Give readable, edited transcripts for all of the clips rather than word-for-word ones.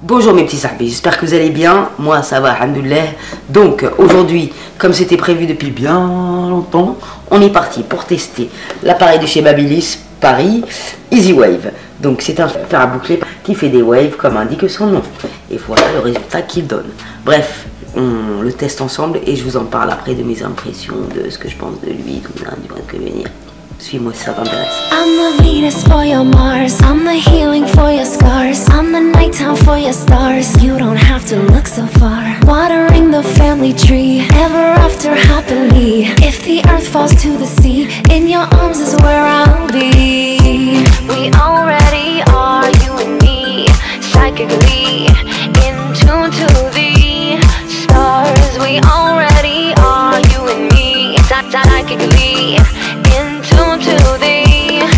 Bonjour mes petits sahbis, j'espère que vous allez bien. Moi ça va, alhamdoulilah. Donc aujourd'hui, comme c'était prévu depuis bien longtemps, on est parti pour tester l'appareil de chez Babyliss Paris Easy Wave. Donc c'est un fer à boucler qui fait des waves comme indique son nom. Et voilà le résultat qu'il donne. Bref, on le teste ensemble et je vous en parle après de mes impressions, de ce que je pense de lui, tout ça, du moins que venir. Suis-moi si ça t'intéresse. I'm the Venus for your Mars, I'm the healing for your scars, I'm the nighttime for your stars. You don't have to look so far. Watering the family tree, ever after happily. If the earth falls to the sea, in your arms is where I'll be. We already are, you and me, psychically in tune to the stars. We already are, you and me, psychically in tune to the.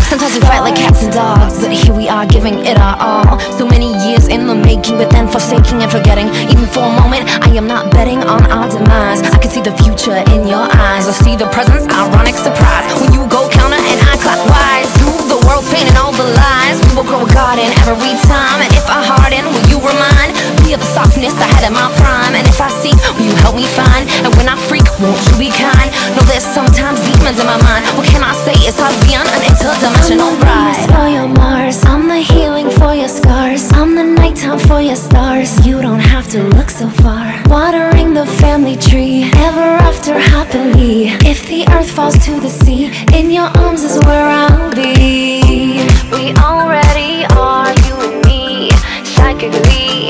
Sometimes we fight like cats and dogs, but here we are giving it our all. So many years in the making, but then forsaking and forgetting. Even for a moment, I am not betting on our demise. I can see the future in your eyes. I see the presence, ironic surprise. When you go counter and I clockwise, through the world's pain and all the lies, we will grow a garden every time. And if I harden, will you remind me of the softness I had at my prime? And if I seek, will you help me find? And when I freak, won't you be kind? No, there's sometimes demons in my mind. What can I say? It's hard beyond an interdimensional ride. I'm the Venus for your Mars, I'm the healing for your scars, I'm the nighttime for your stars. You don't have to look so far. Watering the family tree, ever after happily. If the earth falls to the sea, in your arms is where I'll be. We already are, you and me, psychically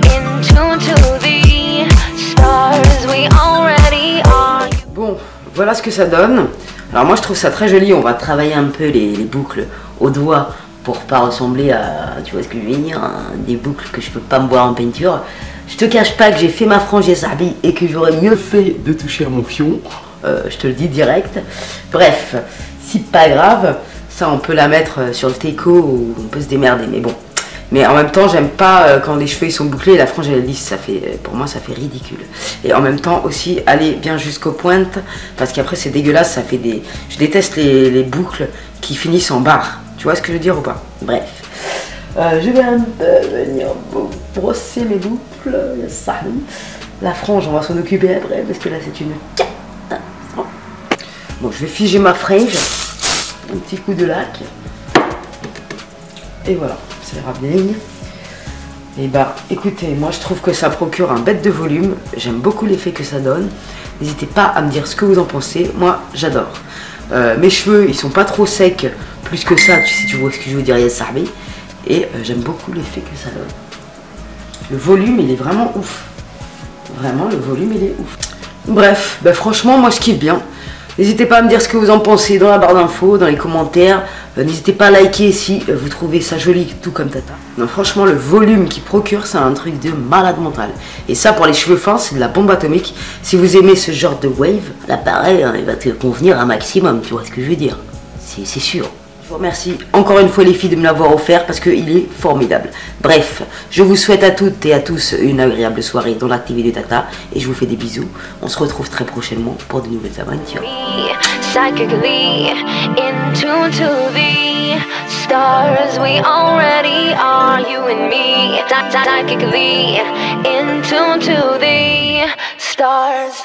in tune to the stars. We already are. Bon, voilà ce que ça donne. Alors moi je trouve ça très joli, on va travailler un peu les boucles au doigt pour pas ressembler à, tu vois ce que je veux dire, hein, des boucles que je peux pas me voir en peinture. Je te cache pas que j'ai fait ma frange Sahbi et que j'aurais mieux fait de toucher à mon fion, je te le dis direct. Bref, c'est pas grave, ça on peut la mettre sur le teco ou on peut se démerder, mais bon. Mais en même temps, j'aime pas quand les cheveux ils sont bouclés et la frange elle est lisse, ça fait, pour moi ça fait ridicule. Et en même temps aussi aller bien jusqu'aux pointes, parce qu'après c'est dégueulasse, ça fait des... Je déteste les boucles qui finissent en barre, tu vois ce que je veux dire ou pas? Bref. Je vais un peu venir brosser mes boucles, ça. La frange on va s'en occuper après, parce que là c'est une... Bon, je vais figer ma frange, un petit coup de lac. Et voilà. Ça ira bien. Et bah écoutez, moi je trouve que ça procure un bête de volume. J'aime beaucoup l'effet que ça donne. N'hésitez pas à me dire ce que vous en pensez. Moi j'adore. Mes cheveux ils sont pas trop secs plus que ça, si tu vois ce que je veux dire, Sahbi. Et j'aime beaucoup l'effet que ça donne. Le volume il est vraiment ouf. Vraiment le volume il est ouf. Bref, bah, franchement moi je kiffe bien. N'hésitez pas à me dire ce que vous en pensez dans la barre d'infos, dans les commentaires. N'hésitez pas à liker si vous trouvez ça joli, tout comme Tata. Non, franchement, le volume qu'il procure, c'est un truc de malade mental. Et ça, pour les cheveux fins, c'est de la bombe atomique. Si vous aimez ce genre de wave, l'appareil, hein, il va te convenir un maximum, tu vois ce que je veux dire. C'est sûr. Je vous remercie encore une fois les filles de me l'avoir offert parce qu'il est formidable. Bref, je vous souhaite à toutes et à tous une agréable soirée dans l'activité de Tata et je vous fais des bisous. On se retrouve très prochainement pour de nouvelles aventures. Psychically in tune to the stars. We already are, you and me, psychically in tune to the stars.